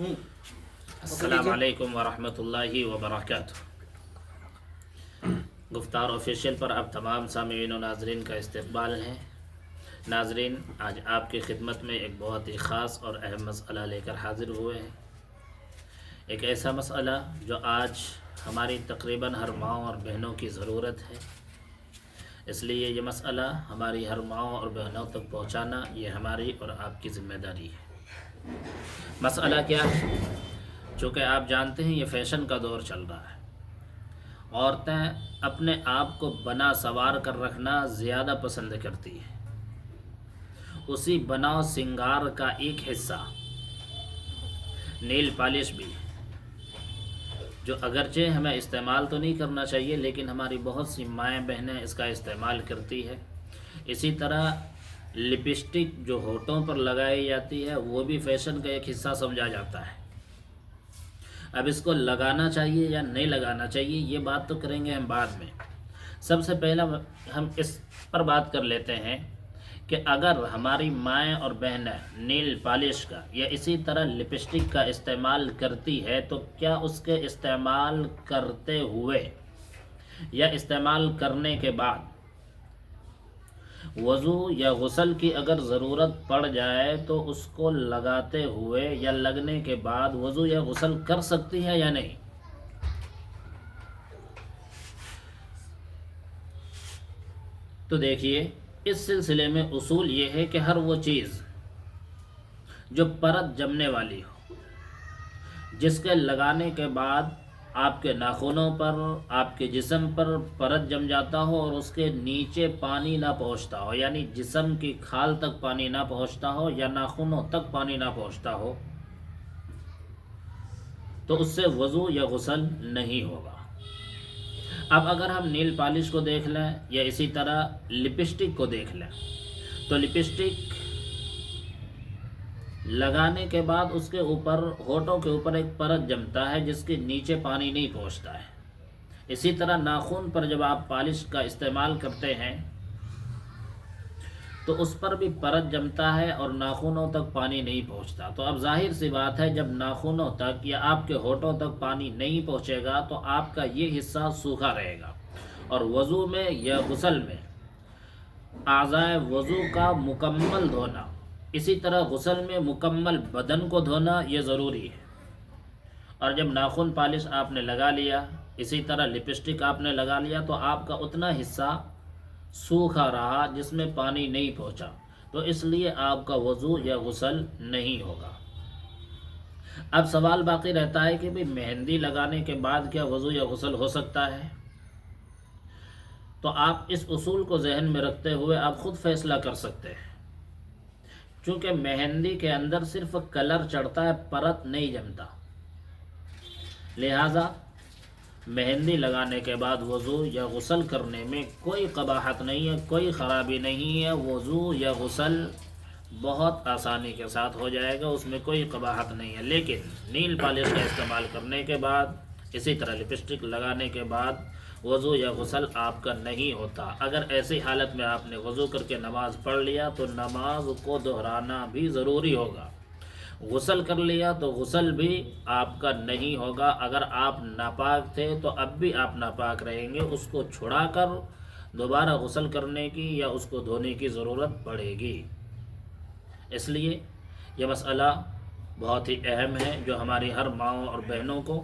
السلام علیکم ورحمۃ اللہ وبرکاتہ۔ گفتار آفیشیل پر اب تمام سامعین و ناظرین کا استقبال ہے۔ ناظرین، آج آپ کی خدمت میں ایک بہت ہی خاص اور اہم مسئلہ لے کر حاضر ہوئے ہیں۔ ایک ایسا مسئلہ جو آج ہماری تقریباً ہر ماؤں اور بہنوں کی ضرورت ہے، اس لیے یہ مسئلہ ہماری ہر ماؤں اور بہنوں تک پہنچانا یہ ہماری اور آپ کی ذمہ داری ہے۔ مسئلہ کیا ہے؟ چونکہ آپ جانتے ہیں یہ فیشن کا دور چل رہا ہے۔ عورتیں اپنے آپ کو بنا سنوار کر رکھنا زیادہ پسند کرتی ہیں۔ اسی بناؤ سنگار کا ایک حصہ نیل پالش بھی ہے، جو اگرچہ ہمیں استعمال تو نہیں کرنا چاہیے لیکن ہماری بہت سی مائیں بہنیں اس کا استعمال کرتی ہے۔ اسی طرح لپسٹک جو ہونٹوں پر لگائی جاتی ہے وہ بھی فیشن کا ایک حصہ سمجھا جاتا ہے۔ اب اس کو لگانا چاہیے یا نہیں لگانا چاہیے یہ بات تو کریں گے ہم بعد میں۔ سب سے پہلا ہم اس پر بات کر لیتے ہیں کہ اگر ہماری مائیں اور بہنیں نیل پالش کا یا اسی طرح لپسٹک کا استعمال کرتی ہے تو کیا اس کے استعمال کرتے ہوئے یا استعمال کرنے کے بعد وضو یا غسل کی اگر ضرورت پڑ جائے تو اس کو لگاتے ہوئے یا لگنے کے بعد وضو یا غسل کر سکتی ہے یا نہیں؟ تو دیکھیے، اس سلسلے میں اصول یہ ہے کہ ہر وہ چیز جو پرت جمنے والی ہو، جس کے لگانے کے بعد آپ کے ناخنوں پر، آپ کے جسم پر پرت جم جاتا ہو اور اس کے نیچے پانی نہ پہنچتا ہو، یعنی جسم کی کھال تک پانی نہ پہنچتا ہو یا ناخنوں تک پانی نہ پہنچتا ہو، تو اس سے وضو یا غسل نہیں ہوگا۔ اب اگر ہم نیل پالش کو دیکھ لیں یا اسی طرح لپسٹک کو دیکھ لیں تو لپسٹک لگانے کے بعد اس کے اوپر ہونٹوں کے اوپر ایک پرت جمتا ہے جس کے نیچے پانی نہیں پہنچتا ہے۔ اسی طرح ناخن پر جب آپ پالش کا استعمال کرتے ہیں تو اس پر بھی پرت جمتا ہے اور ناخنوں تک پانی نہیں پہنچتا۔ تو اب ظاہر سی بات ہے جب ناخنوں تک یا آپ کے ہونٹوں تک پانی نہیں پہنچے گا تو آپ کا یہ حصہ سوکھا رہے گا، اور وضو میں یا غسل میں اعضائے وضو کا مکمل دھونا، اسی طرح غسل میں مکمل بدن کو دھونا یہ ضروری ہے۔ اور جب ناخن پالش آپ نے لگا لیا، اسی طرح لپسٹک آپ نے لگا لیا تو آپ کا اتنا حصہ سوکھا رہا جس میں پانی نہیں پہنچا، تو اس لیے آپ کا وضو یا غسل نہیں ہوگا۔ اب سوال باقی رہتا ہے کہ بھئی مہندی لگانے کے بعد کیا وضو یا غسل ہو سکتا ہے؟ تو آپ اس اصول کو ذہن میں رکھتے ہوئے آپ خود فیصلہ کر سکتے ہیں، چونکہ مہندی کے اندر صرف کلر چڑھتا ہے، پرت نہیں جمتا، لہذا مہندی لگانے کے بعد وضو یا غسل کرنے میں کوئی قباحت نہیں ہے، کوئی خرابی نہیں ہے۔ وضو یا غسل بہت آسانی کے ساتھ ہو جائے گا، اس میں کوئی قباحت نہیں ہے۔ لیکن نیل پالش کا استعمال کرنے کے بعد، اسی طرح لپسٹک لگانے کے بعد وضو یا غسل آپ کا نہیں ہوتا۔ اگر ایسی حالت میں آپ نے وضو کر کے نماز پڑھ لیا تو نماز کو دہرانا بھی ضروری ہوگا۔ غسل کر لیا تو غسل بھی آپ کا نہیں ہوگا۔ اگر آپ ناپاک تھے تو اب بھی آپ ناپاک رہیں گے، اس کو چھڑا کر دوبارہ غسل کرنے کی یا اس کو دھونے کی ضرورت پڑے گی۔ اس لیے یہ مسئلہ بہت ہی اہم ہے جو ہماری ہر ماؤں اور بہنوں کو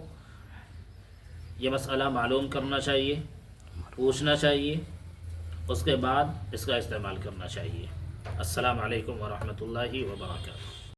یہ مسئلہ معلوم کرنا چاہیے، پوچھنا چاہیے، اس کے بعد اس کا استعمال کرنا چاہیے۔ السلام علیکم ورحمۃ اللہ وبرکاتہ۔